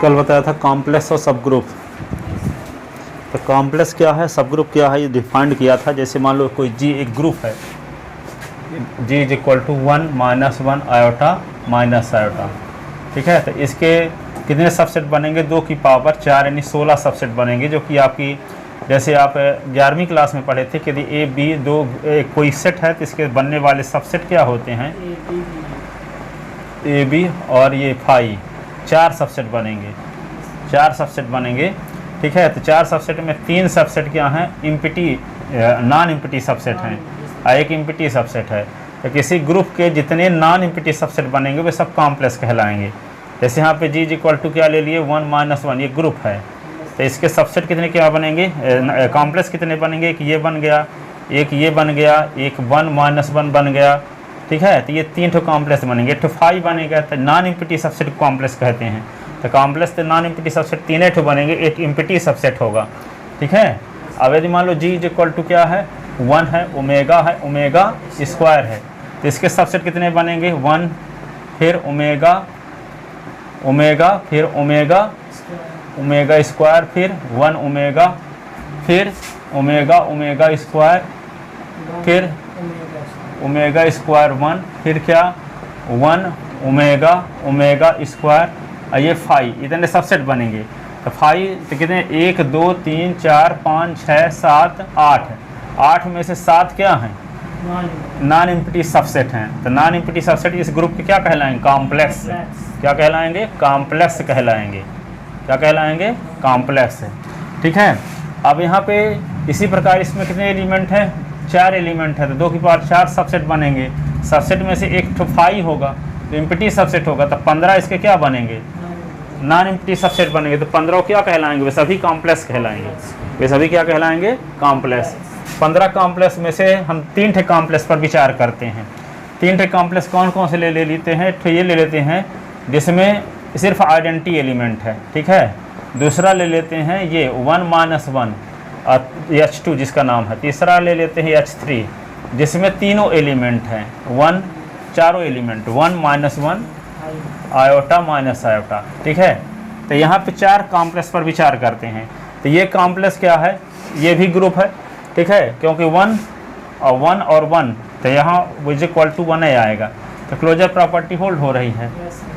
कल बताया था कॉम्प्लेक्स और सब ग्रुप। तो कॉम्प्लेक्स क्या है, सब ग्रुप क्या है, ये डिफाइंड किया था। जैसे मान लो कोई जी एक ग्रुप है, G is equal to 1 - 1 iota minus iota, ठीक है। तो इसके कितने सबसेट बनेंगे, 2 की पावर 4 यानी 16 सबसेट बनेंगे, जो कि आपकी जैसे आप 11वीं क्लास में पढ़े थे कि यदि ए बी दो कोई सेट है तो इसके बनने वाले सबसेट क्या होते हैं, ए बी और ये फाई 4 सबसेट बनेंगे, 4 सबसेट बनेंगे, ठीक है। तो 4 सबसेट में 3 सबसेट क्या हैं, इम्पिटी नॉन इम्पिटी सबसेट हैं और एक इम्पिटी सबसेट है। तो किसी ग्रुप के जितने नॉन इम्पिटी सबसेट बनेंगे वे सब कॉम्प्लेक्स कहलाएंगे। जैसे यहाँ पे जी इज इक्वल टू क्या ले लिए 1 - 1, ये ग्रुप है, तो इसके सबसेट कितने क्या बनेंगे, कॉम्प्लेक्स कितने बनेंगे, एक ये बन गया, एक ये बन गया, एक 1 - 1 बन गया, ठीक है। तो ये 3 ठो कॉम्प्लेक्स बनेंगे, एक ठो फाई बनेगा, तो नॉन इम्पिटी सबसेट कॉम्प्लेक्स कहते हैं। तो कॉम्प्लेक्स तो नॉन इम्पिटी सबसेट 3 ठो बनेंगे, एक इम्पिटी सबसेट होगा, ठीक है। अब यदि मान लो जी इज इक्वल टू क्या है 1 है, ओमेगा स्क्वायर है, तो इसके सबसेट कितने बनेंगे 1, फिर ओमेगा फिर ओमेगा स्क्वायर, फिर 1 ओमेगा, फिर ओमेगा स्क्वायर, फिर ओमेगा स्क्वायर 1, फिर क्या 1 ओमेगा स्क्वायर, और ये फाई, इतने सबसेट बनेंगे। तो फाई तो कितने 1 2 3 4 5 6 7 8, 8 में से 7 क्या हैं, नॉन इम्पिटी सबसेट हैं। तो नॉन इम्पिटी सबसेट इस ग्रुप के क्या कहलाएंगे, कॉम्प्लेक्स। क्या कहलाएंगे, कॉम्प्लेक्स कहलाएंगे। क्या कहलाएंगे, कॉम्प्लेक्स है, ठीक है। अब यहाँ पे इसी प्रकार इसमें कितने एलिमेंट हैं, 4 एलिमेंट है, तो 2 की पावर 4 सबसेट बनेंगे। सबसेट में से एक तो फाई होगा, तो इम्पिटी सबसेट होगा, तो 15 इसके क्या बनेंगे, नॉन इम्पिटी सबसेट बनेंगे। तो 15 क्या कहलाएंगे, वे सभी कॉम्प्लेक्स कहलाएंगे, वे सभी क्या कहलाएंगे, कॉम्प्लेक्स। 15 कॉम्प्लेक्स में से हम 3 ठे कॉम्प्लेक्स पर विचार करते हैं। 3 ठे कॉम्प्लेक्स कौन कौन से ले लेते हैं, तो ये ले लेते हैं जिसमें सिर्फ आइडेंटिटी एलिमेंट है, ठीक है। दूसरा ले लेते हैं ये 1 - 1 और H2 जिसका नाम है। तीसरा ले लेते हैं H3 जिसमें तीनों एलिमेंट हैं, 1 चारों एलिमेंट 1 - 1 आयोटा माइनस आयोटा, ठीक है। तो यहाँ पे 4 कॉम्प्लेक्स पर विचार करते हैं। तो ये कॉम्प्लेक्स क्या है, ये भी ग्रुप है, ठीक है, क्योंकि 1 और 1 तो यहाँ विज इक्वल टू 1 ही आएगा, तो क्लोजर प्रॉपर्टी होल्ड हो रही है,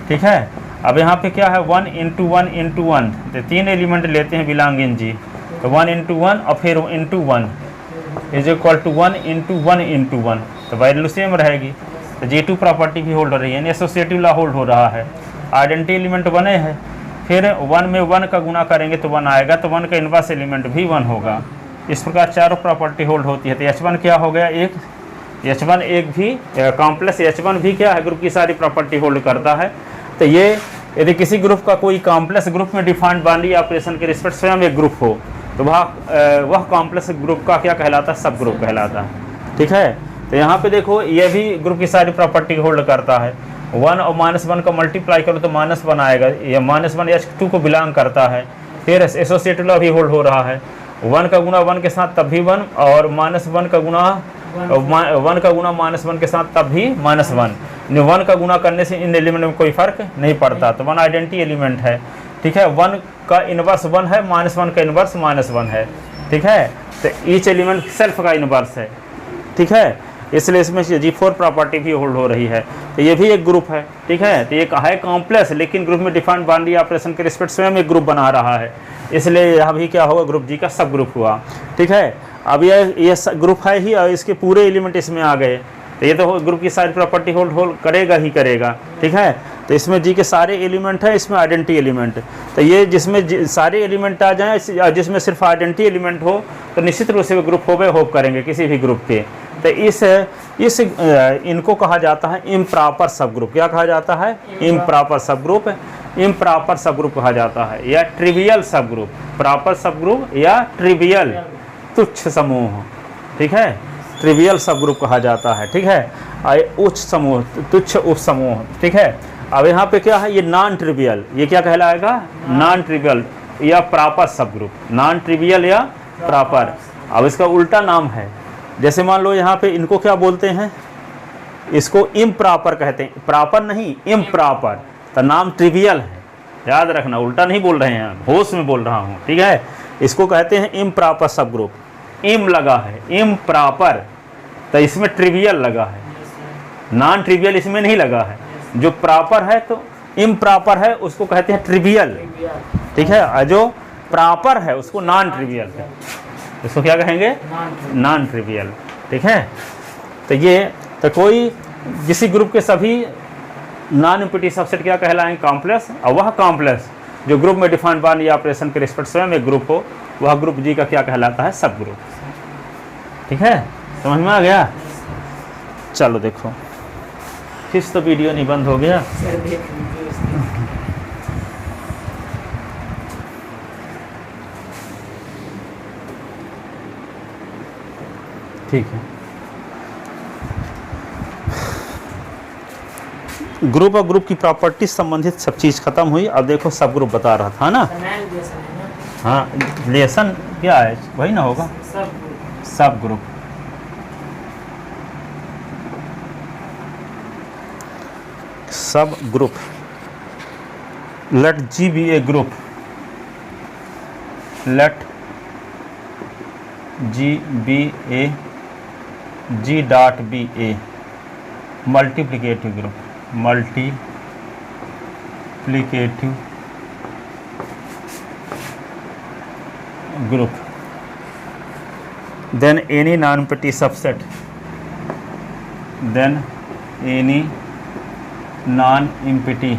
ठीक है। अब यहाँ पे क्या है 1 × 1 × 1, तो 3 एलिमेंट लेते हैं बिलोंग इन जी, तो 1 × 1 और फिर × 1 इज इक्वल टू 1 × 1 × 1, तो वैल्यू सेम रहेगी। तो G2 प्रॉपर्टी भी होल्ड हो रही है, यानी एसोसिएटिव लॉ होल्ड हो रहा है। आइडेंटिटी एलिमेंट बने हैं, फिर 1 में 1 का गुना करेंगे तो 1 आएगा, तो 1 का इनवर्स एलिमेंट भी 1 होगा। इस प्रकार चारों प्रॉपर्टी होल्ड होती है। तो H1 क्या हो गया, एक H1 एक भी कॉम्प्लेक्स H1 भी क्या है, ग्रुप की सारी प्रॉपर्टी होल्ड करता है। तो ये यदि किसी ग्रुप का कोई कॉम्प्लेक्स ग्रुप में डिफाइंड बाइनरी ऑपरेशन के रिस्पेक्ट स्वयं एक ग्रुप हो, तो वह कॉम्प्लेक्स ग्रुप का क्या कहलाता है, सब ग्रुप कहलाता है, ठीक है। तो यहाँ पे देखो ये भी ग्रुप की सारी प्रॉपर्टी होल्ड करता है। 1 और -1 का मल्टीप्लाई करो तो -1 आएगा, ये -1 H2 को बिलोंग करता है। फिर एसोसिएटिव लॉ भी होल्ड हो रहा है, 1 का गुना 1 के साथ तब भी 1, और -1 का गुना 1 का गुना -1 के साथ तब भी -1। 1 का गुना करने से इन एलिमेंट में कोई फर्क नहीं पड़ता, तो 1 आइडेंटिटी एलिमेंट है, ठीक है। 1 का इनवर्स 1 है, -1 का इनवर्स -1 है, ठीक है। तो ईच एलिमेंट सेल्फ का इनवर्स है, ठीक है, इसलिए इसमें G4 प्रॉपर्टी भी होल्ड हो रही है। तो ये भी एक ग्रुप है, ठीक है। तो ये है कॉम्प्लेक्स, लेकिन ग्रुप में डिफाइंड बाइनरी ऑपरेशन के रिस्पेक्ट स्वयं एक ग्रुप बना रहा है, इसलिए यहाँ भी क्या होगा, ग्रुप जी का सब ग्रुप हुआ, ठीक है। अब ये ग्रुप है ही और इसके पूरे एलिमेंट इसमें आ गए, तो ये तो ग्रुप की सारी प्रॉपर्टी होल्ड करेगा ही करेगा, ठीक है। तो इसमें जी के सारे एलिमेंट हैं, इसमें आइडेंटिटी एलिमेंट, तो ये जिसमें सारे एलिमेंट आ जाएं, जिसमें सिर्फ आइडेंटिटी एलिमेंट हो, तो निश्चित रूप से ग्रुप होप करेंगे किसी भी ग्रुप के। तो इस इनको कहा जाता है इम्प्रॉपर सब ग्रुप। क्या कहा जाता है, इम्प्रॉपर सब ग्रुप, इम्प्रॉपर सब ग्रुप कहा जाता है, या ट्रिवियल सब ग्रुप, प्रॉपर सब ग्रुप या ट्रिवियल तुच्छ समूह, ठीक है, ट्रिवियल सब ग्रुप कहा जाता है, ठीक है। उच्च समूह, तुच्छ उप समूह, ठीक है। अब यहाँ पे क्या है, ये नॉन ट्रिवियल, ये क्या कहलाएगा, नॉन ट्रिवियल या प्रॉपर सब ग्रुप, नॉन ट्रिवियल या प्रॉपर। अब इसका उल्टा नाम है, जैसे मान लो यहाँ पे इनको क्या बोलते हैं, इसको इम्प्रॉपर कहते हैं, प्रॉपर नहीं इम्प्रॉपर, तो नाम ट्रिवियल है, याद रखना, उल्टा नहीं बोल रहे हैं, होश में बोल रहा हूँ, ठीक है। इसको कहते हैं इम्प्रॉपर सब ग्रुप। इम लगा है, इम्प्रॉपर, तो इसमें ट्रिवियल लगा है, नॉन ट्रिवियल इसमें नहीं लगा है। जो प्रॉपर है तो इम्प्रॉपर है उसको कहते हैं ट्रिवियल, ठीक है, और जो प्रॉपर है उसको नॉन ट्रिवियल है, इसको क्या कहेंगे, नॉन ट्रिवियल, ठीक है। तो ये तो कोई किसी ग्रुप के सभी नॉन इम्पिटी सबसेट क्या कहलाएंगे, कॉम्प्लेक्स, और वह कॉम्प्लेक्स जो ग्रुप में डिफाइंड बाय या ऑपरेशन के रिस्पेक्ट स्वयं एक ग्रुप हो, वह ग्रुप जी का क्या कहलाता है, सब ग्रुप, ठीक है। समझ में आ गया। चलो देखो, किस तो वीडियो नहीं बंद हो गया। ठीक है, ग्रुप और ग्रुप की प्रॉपर्टी संबंधित सब चीज़ खत्म हुई। अब देखो सब ग्रुप बता रहा था ना, हाँ रिलेशन क्या है, वही ना होगा, subgroup. Subgroup, let G be a group, let G be a, G dot be a multiplicative group, multiplicative group. Then any non empty subset, then any non empty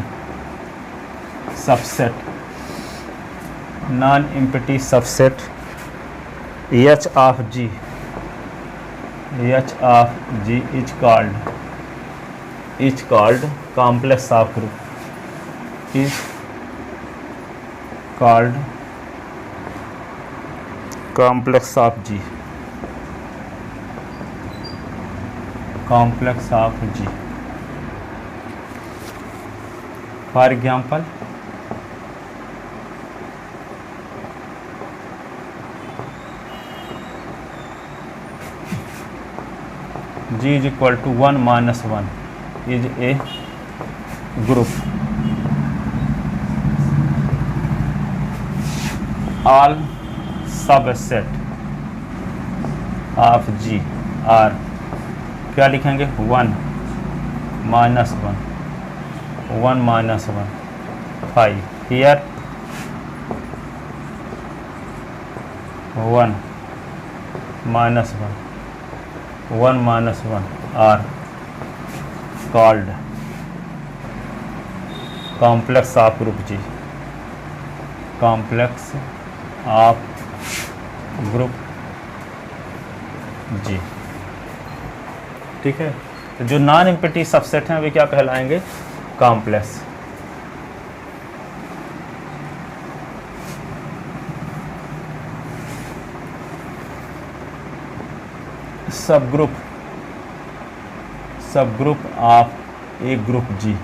subset, non empty subset H of G, H of G is called complex of group, is called complex of G, complex of G. For example, G is equal to 1 minus 1 is a group. All subset of G are क्या लिखेंगे, 1 minus 1, 1 minus 1, 5. Here 1 minus 1, 1 minus 1 are called complex of group G, complex of group G, ठीक है। तो जो non empty subset हैं वे क्या कहलाएंगे, complex. Subgroup of a group G,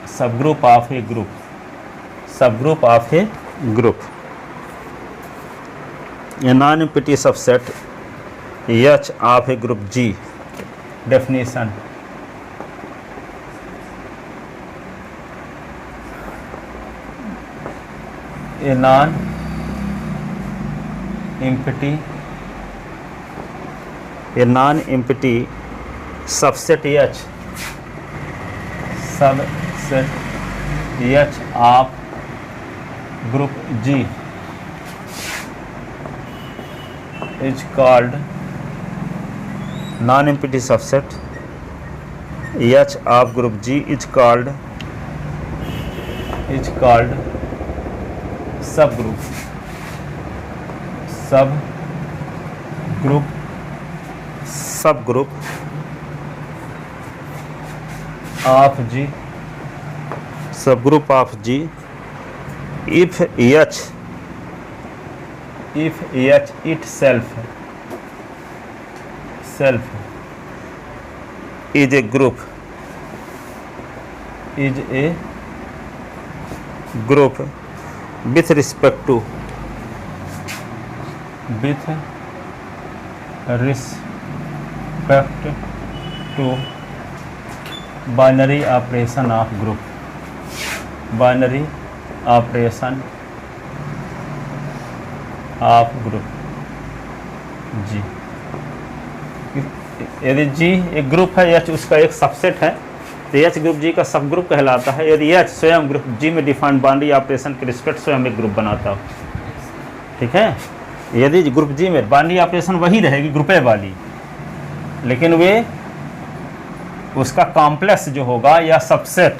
subgroup of a group, subgroup of a group, a non empty subset H of a group G. Definition, a non empty, a non empty subset H, subset H of group G is called non empty subset H of group G is called subgroup, subgroup of G, subgroup of G if H itself is a group with respect to binary operation of group, binary operation of group G. यदि G एक group है, H उसका एक subset है, तो H group जी का सब group कहलाता है। यदि एच स्वयं ग्रुप जी में डिफाइंड बाइनरी ऑपरेशन के रिस्पेक्ट स्वयं एक ग्रुप बनाता हो, ठीक है। यदि ग्रुप जी में बाइनरी ऑपरेशन वही रहेगी ग्रुपे वाली, लेकिन वे उसका कॉम्प्लेक्स जो होगा या सबसेट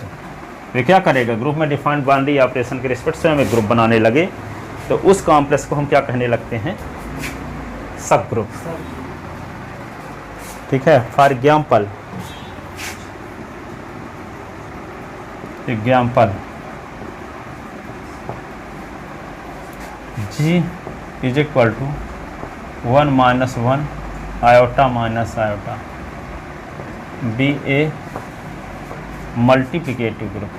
वे क्या करेगा, ग्रुप में डिफाइंड बाइनरी ऑपरेशन के रिस्पेक्ट स्वयं एक ग्रुप बनाने लगे, तो उस कॉम्प्लेक्स को हम क्या कहने लगते हैं, सब ग्रुप, ठीक है। For example G is equal to 1 - 1 iota minus iota be a multiplicative group.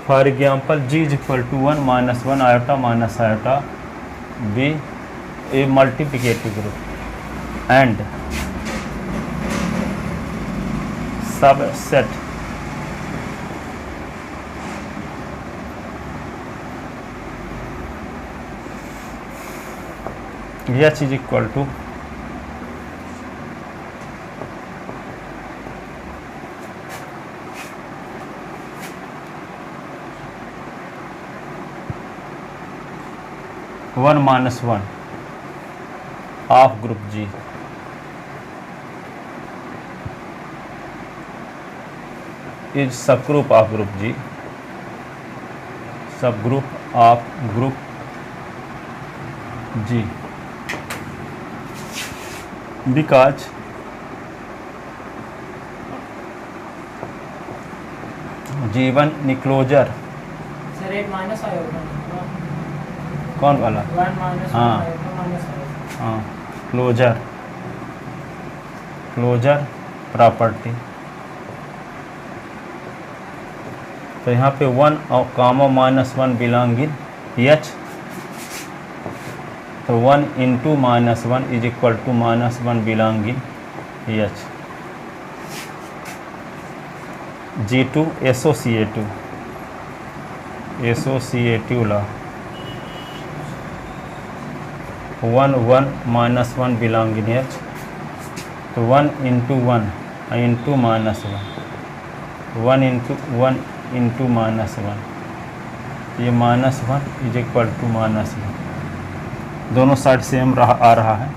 For example G is equal to 1 - 1 iota minus iota be a multiplicative group and subset H is equal to (1 - 1) of group G is subgroup of group G, subgroup of group G because G1 enclosure sir एक minus iota कौन वाला, 1 - 1 iota minus iota, हाँ closure property. तो यहाँ पे 1 और कामा -1 belong in H, तो 1 × -1 is equal to -1 belong in H। G2 associative law 1 1 -1 belong in H, तो 1 × 1 × -1 1 × 1 × -1, ये -1 इज इक्वल टू -1, दोनों साइड सेम आ रहा है।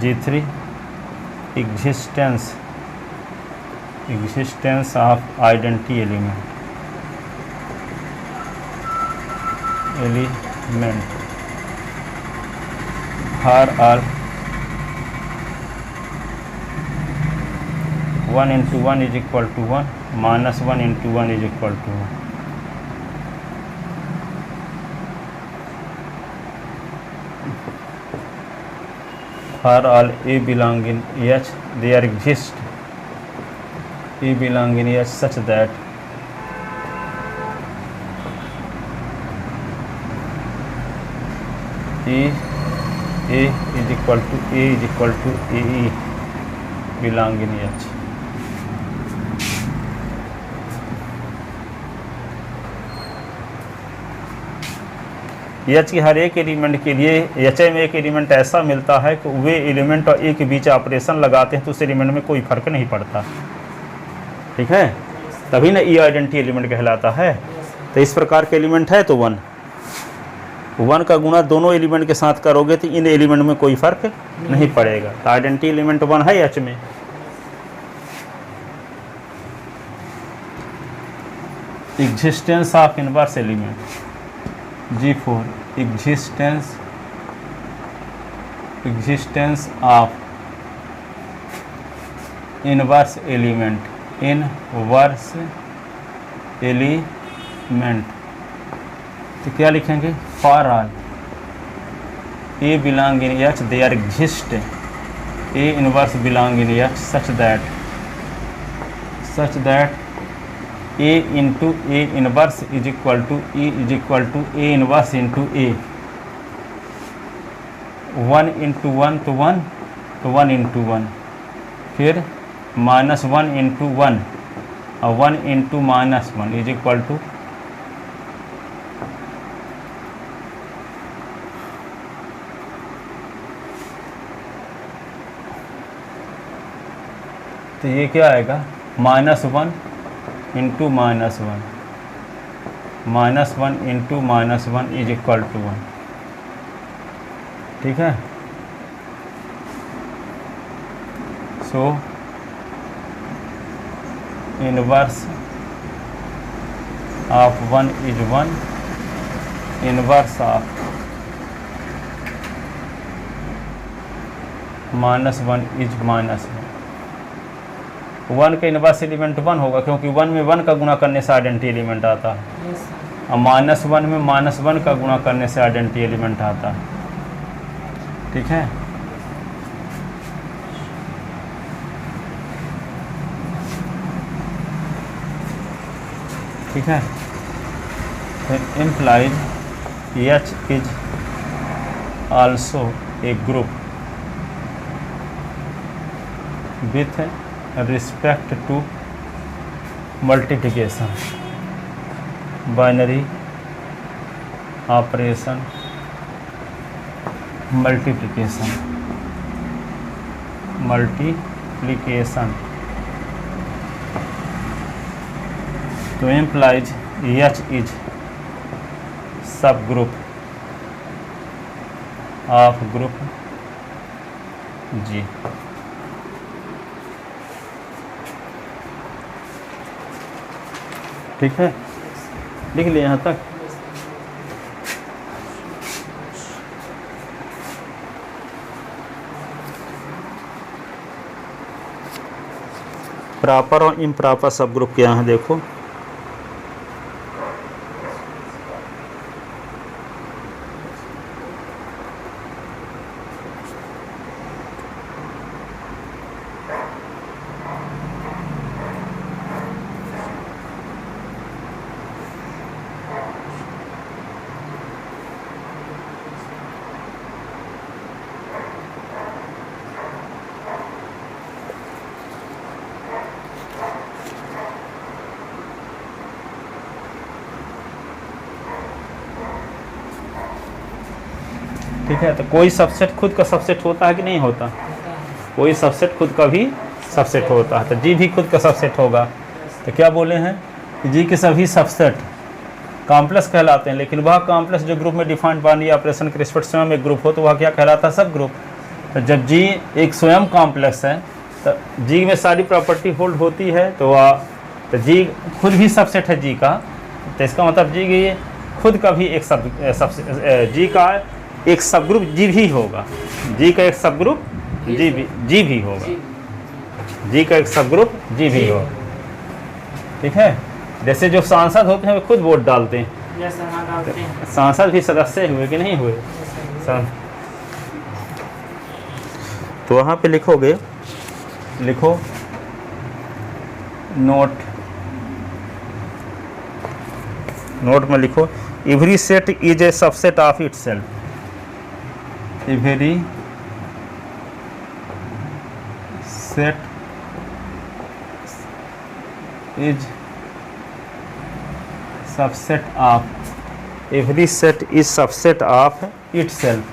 G3 existence of identity element for all 1 × 1 is equal to 1 -1 × 1 is equal to 1। For all A belong in H, there exist A belong in H such that A is equal to AE belong in H। H के हर एक element के लिए H में एक element ऐसा मिलता है कि वे एलिमेंट और A के बीच ऑपरेशन लगाते हैं तो उस एलिमेंट में कोई फर्क नहीं पड़ता, ठीक है, तभी ना ई आइडेंटिटी एलिमेंट कहलाता है। तो इस प्रकार के एलिमेंट है तो 1 का गुणा दोनों एलिमेंट के साथ करोगे तो इन एलिमेंट में कोई फर्क नहीं पड़ेगा। तो आइडेंटिटी एलिमेंट 1 है H में। Existence of inverse element G4 existence of inverse element तो क्या लिखेंगे, for all A belong in H there exist A inverse belong in H such that A into A inverse is equal to E is equal to A inverse into A। 1 × 1 तो 1 तो 1 into 1, फिर minus 1 into 1 और 1 into minus 1 is equal to तो ये क्या आएगा -1 into -1 -1 into -1 is equal to 1। ठीक है, so inverse of 1 is 1, inverse of -1 is -1। 1 का इनवर्स एलिमेंट 1 होगा, क्योंकि 1 में 1 का गुणा करने से आइडेंटिटी एलिमेंट आता है, यस सर। और -1 में -1 का गुणा करने से आइडेंटिटी एलिमेंट आता है। ठीक है, ठीक है, फिर implies H is also a group with respect to multiplication, binary operation, multiplication तो implies H is subgroup of group G। ठीक है, लिख लिया यहाँ तक। प्रॉपर और इम्प्रॉपर सब ग्रुप क्या है देखो। ठीक है, तो कोई सबसेट खुद का सबसेट होता है कि नहीं होता? कोई सबसेट खुद का भी सबसेट होता है, तो जी भी खुद का सबसेट होगा। तो क्या बोले हैं कि जी के सभी सबसेट कॉम्प्लेक्स कहलाते हैं, लेकिन वह कॉम्प्लेक्स जो ग्रुप में डिफाइंड बाइनरी ऑपरेशन के रिस्पेक्ट स्वयं एक ग्रुप हो तो वह क्या कहलाता है? सब ग्रुप। तो जब जी एक स्वयं कॉम्प्लेक्स है तो जी में सारी प्रॉपर्टी होल्ड होती है, तो वह तो जी खुद भी सबसेट है जी का। तो इसका मतलब जी के खुद का भी एक जी का एक सब ग्रुप जी भी होगा, जी का एक सब ग्रुप जी भी होगा, जी का एक सब ग्रुप जी भी होगा। ठीक है, जैसे जो सांसद होते हैं वे खुद वोट डालते हैं, यस सर, हाँ डालते हैं। सांसद भी सदस्य हुए कि नहीं हुए? तो वहाँ पे लिखोगे, लिखो नोट में लिखो every set is a subset of itself. Every set is subset of, every set is subset of itself,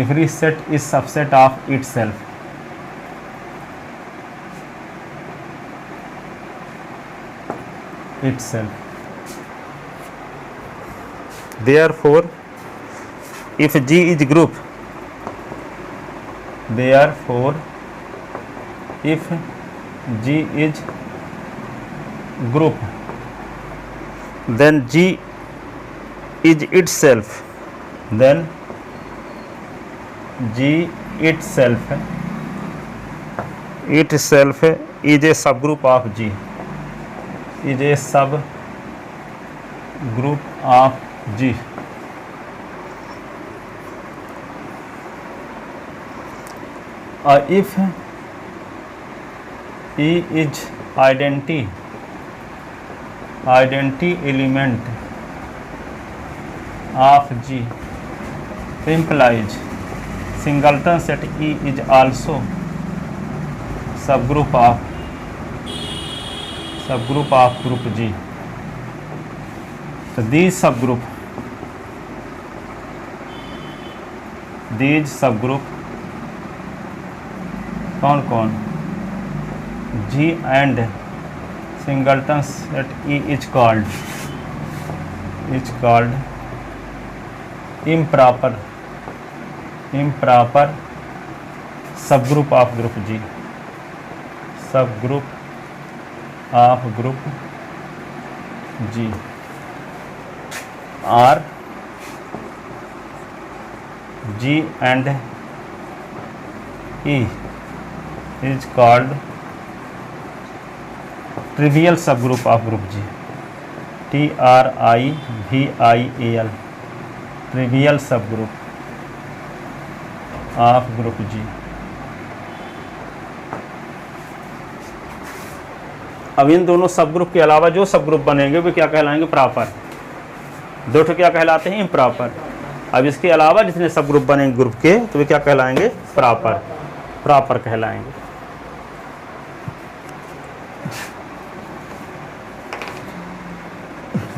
every set is subset of itself। Therefore if G is group, therefore if G is group, then G is itself, then G itself is a subgroup of G, is a subgroup of G। If E is identity element of G, implies singleton set E is also subgroup of group G. So these subgroup कौन कौन? G and singleton set E is called improper subgroup of group G. Subgroup of group G are G and E is called trivial subgroup of group G. TRIVIAL trivial subgroup of group G. अब इन दोनों सब group के अलावा जो सब group बनेंगे वे क्या कहलाएंगे? प्रॉपर। दो ठो क्या कहलाते हैं? इम्प्रॉपर। अब इसके अलावा जितने सब ग्रुप बनेंगे ग्रुप के तो वे क्या कहलाएंगे? प्रॉपर कहलाएंगे।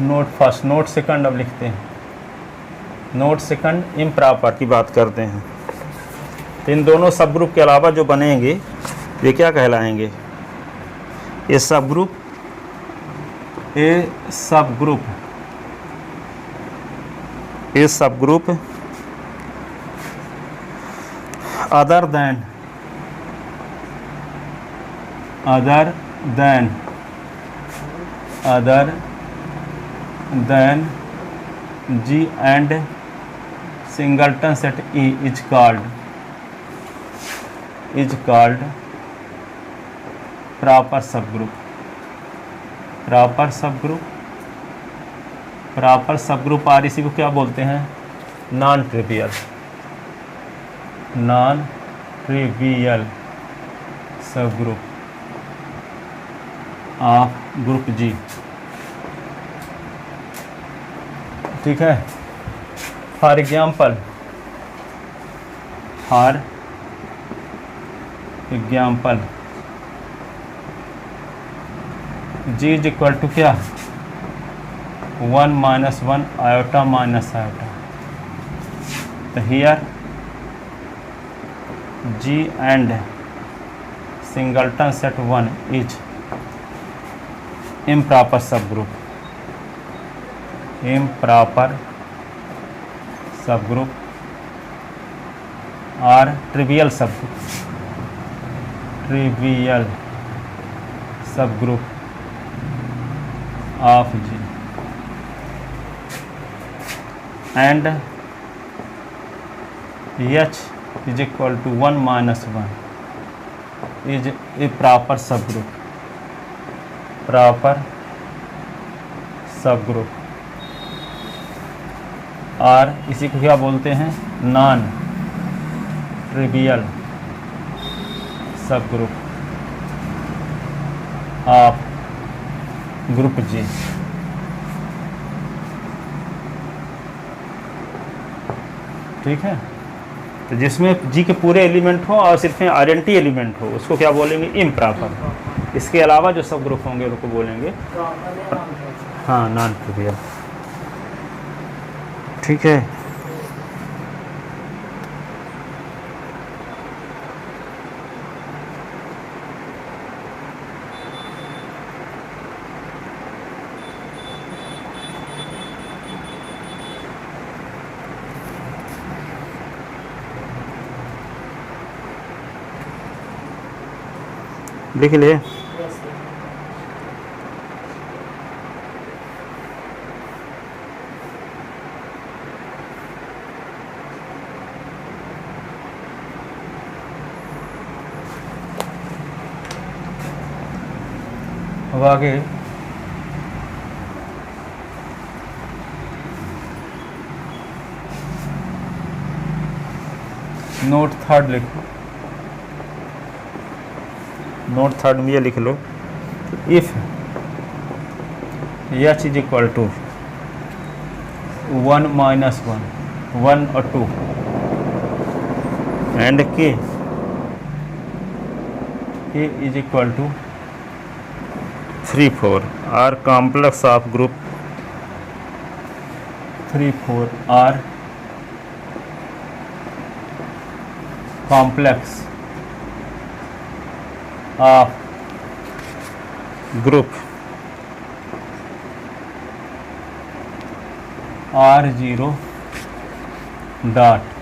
नोट फर्स्ट, नोट सेकंड अब लिखते हैं। नोट सेकंड इम्प्रॉपर की बात करते हैं। तो इन दोनों सब ग्रुप के अलावा जो बनेंगे वे क्या कहलाएंगे? ए सब group other than G and singleton set E is called proper subgroup और इसी को क्या बोलते हैं? Non trivial subgroup of group G। ठीक है। For example G is equal to क्या? 1 - 1 आयोटा माइनस आयोटा। तो here G and singleton set 1 is improper subgroup or trivial subgroup of G, and H is equal to 1 - 1 is a proper subgroup और इसी को क्या बोलते हैं? Non trivial subgroup of group G। ठीक है। तो जिसमें G के पूरे एलिमेंट हो और सिर्फ आइडेंटिटी एलिमेंट हो उसको क्या बोलेंगे? इम्प्रॉपर। इसके अलावा जो सब ग्रुप होंगे उनको बोलेंगे हाँ नॉन ट्रिवियल। ठीक है। लिख लिए। अब आगे नोट थर्ड लिखो। नोट थर्ड में ये लिख लो, if H is equal to 1 - 1 1 और 2 and K is equal to 3 4 are complex of group 3 4 are complex of group R0 dot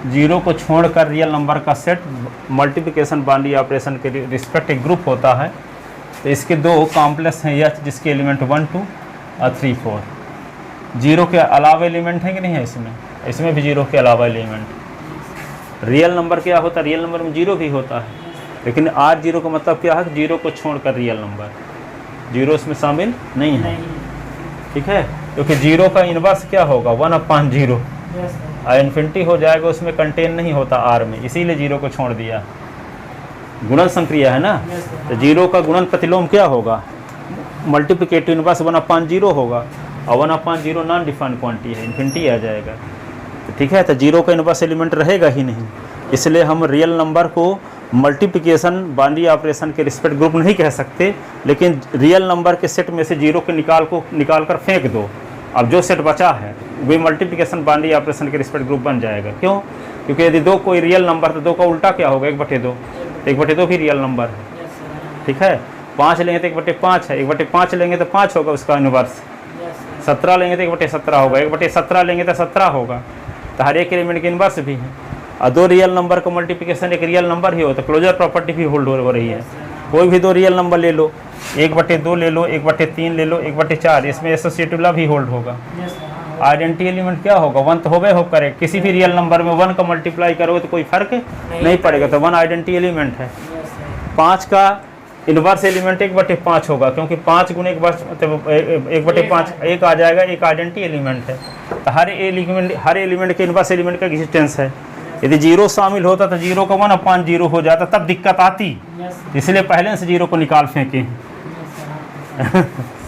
zero को छोड़कर रियल नंबर का सेट मल्टीप्लिकेशन बाइनरी ऑपरेशन के रिस्पेक्ट एक ग्रुप होता है। तो इसके दो कॉम्प्लेक्स हैं एच जिसके एलिमेंट 1 2 और 3 4। जीरो के अलावा एलिमेंट है कि नहीं है इसमें भी जीरो के अलावा एलिमेंट। रियल नंबर क्या होता है, रियल नंबर में जीरो भी होता है, लेकिन R0 का मतलब क्या है कि जीरो को छोड़कर रियल नंबर, जीरो इसमें शामिल नहीं है। ठीक है, क्योंकि जीरो का इनवर्स क्या होगा 1/0 और इन्फिनिटी हो जाएगा, उसमें कंटेन नहीं होता आर में, इसीलिए जीरो को छोड़ दिया। गुणन संक्रिया है ना, तो जीरो का गुणन प्रतिलोम क्या होगा, मल्टीप्लिकेटिव इनवर्स 1/0 होगा और 1/0 नॉन डिफाइंड क्वांटिटी है, इन्फिनिटी आ जाएगा। तो ठीक है, तो जीरो का इनवर्स एलिमेंट रहेगा ही नहीं, इसलिए हम रियल नंबर को मल्टीप्लिकेशन बाइनरी ऑपरेशन के रिस्पेक्ट ग्रुप नहीं कह सकते, लेकिन रियल नंबर के सेट में से जीरो के निकाल कर फेंक दो, अब जो सेट बचा है वे मल्टीप्लिकेशन बाइनरी ऑपरेशन के रिस्पेक्ट ग्रुप बन जाएगा। क्यों? क्योंकि यदि दो कोई रियल नंबर तो दो का उल्टा क्या होगा 1/2, 1/2 भी रियल नंबर है। ठीक है, 5 लेंगे तो 1/5 है, 1/5 लेंगे तो 5 होगा उसका इनवर्स। 17 लेंगे तो 1/17 होगा, 1/17 लेंगे तो 17 होगा। तो हर एक एलिमेंट के इनवर्स भी है, और दो रियल नंबर का मल्टीप्लिकेशन एक रियल नंबर ही हो, तो क्लोजर प्रॉपर्टी भी होल्ड हो रही है। कोई भी दो रियल नंबर ले लो, 1/2 ले लो, 1/3 ले लो, 1/4, इसमें एसोसिएटिव लॉ भी होल्ड होगा। आइडेंटिटी एलिमेंट क्या होगा 1 तो होबे हो करे, किसी भी रियल नंबर में 1 का मल्टीप्लाई करोगे तो कोई फर्क नहीं पड़ेगा, तो 1 आइडेंटिटी एलिमेंट है। 5 का इनवर्स एलिमेंट 1/5 होगा, क्योंकि 5 गुणे 1/5 1 आ जाएगा, एक आइडेंटिटी एलिमेंट है। तो हर एलिमेंट के इनवर्स एलिमेंट का एग्जिस्टेंस है। यदि जीरो शामिल होता तो जीरो का 1/0 हो जाता, तब दिक्कत आती, इसलिए पहले से जीरो को निकाल फेंके।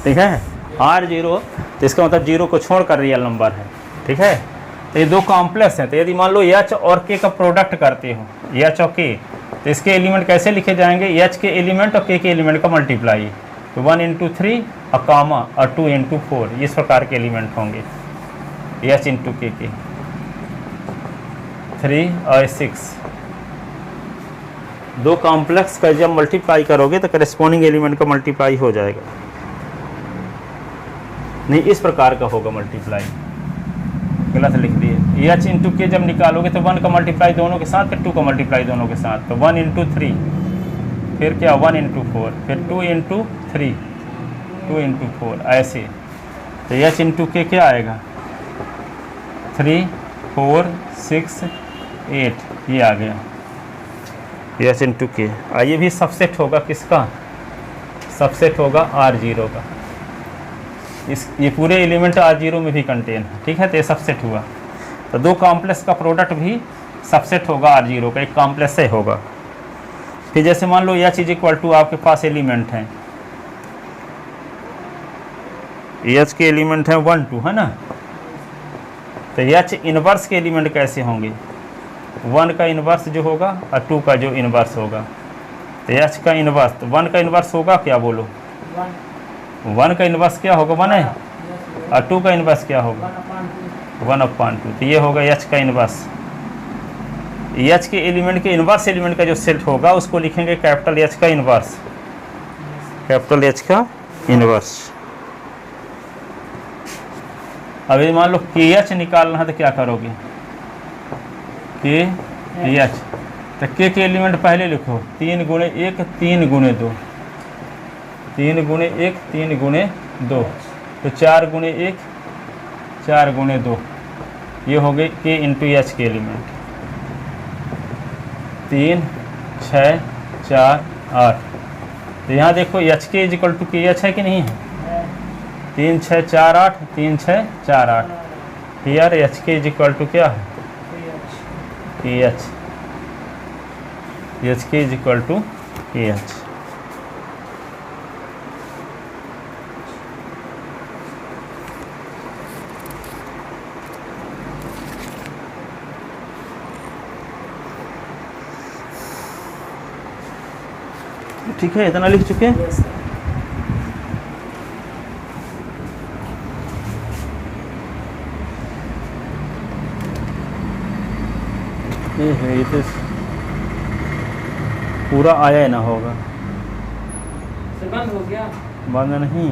ठीक है, R0 तो इसका मतलब जीरो को छोड़कर रियल नंबर है। ठीक है, तो ये दो कॉम्प्लेक्स हैं, तो यदि मान लो H और K का प्रोडक्ट करते हो, H और K, तो इसके एलिमेंट कैसे लिखे जाएंगे, H के एलिमेंट और K के एलिमेंट का मल्टीप्लाई, तो 1 × 3 और कामा और 2 × 4, इस प्रकार के एलिमेंट होंगे H × K के 3 और 6। दो कॉम्प्लेक्स का जब मल्टीप्लाई करोगे तो करेस्पॉन्डिंग एलिमेंट का मल्टीप्लाई हो जाएगा, नहीं इस प्रकार का होगा मल्टीप्लाई, गलत लिख दिए। H × K जब निकालोगे तो 1 का मल्टीप्लाई दोनों के साथ, फिर 2 का मल्टीप्लाई दोनों के साथ, तो 1 × 3, फिर क्या 1 × 4, फिर 2 × 3, 2 × 4, ऐसे। तो H × K क्या आएगा 3 4 6 8, ये आ गया H × K। ये भी सबसेट होगा किसका, सबसेट होगा R0 का। ये पूरे एलिमेंट R0 में भी कंटेन है। ठीक है, तो ये सबसेट हुआ, तो दो कॉम्प्लेक्स का प्रोडक्ट भी सबसेट होगा R0 का, एक कॉम्प्लेक्स से होगा। फिर जैसे मान लो H = आपके पास एलिमेंट हैं, H के एलिमेंट हैं 1 2, है ना, तो H इनवर्स के एलिमेंट कैसे होंगे, 1 का इनवर्स जो होगा और 2 का जो इनवर्स होगा, तो H का इनवर्स, तो 1 का इनवर्स होगा क्या, बोलो 1 का इनवर्स क्या होगा 1 है, और 2 का इनवर्स क्या होगा 1/2, तो ये होगा H का इनवर्स। H के एलिमेंट के इनवर्स एलिमेंट का जो सेट होगा उसको लिखेंगे कैपिटल H का इनवर्स, कैपिटल H का इनवर्स। अब ये मान लो KH निकालना है तो क्या करोगे, KH, तो K के एलिमेंट पहले लिखो 3 × 1 3 × 2, 3 × 1 3 × 2, तो 4 × 1 4 × 2, ये हो गए K × H के एलिमेंट, 3 6 4 8। तो यहाँ देखो HK = KH है कि नहीं है, 3 6 4 8, 3 6 4 8, हियर HK = क्या है KH, HK = KH। ठीक है, इतना लिख चुके हैं। Yes sir. ये है, ये तो पूरा आया ही ना होगा। सर बंद हो गया। बंद नहीं।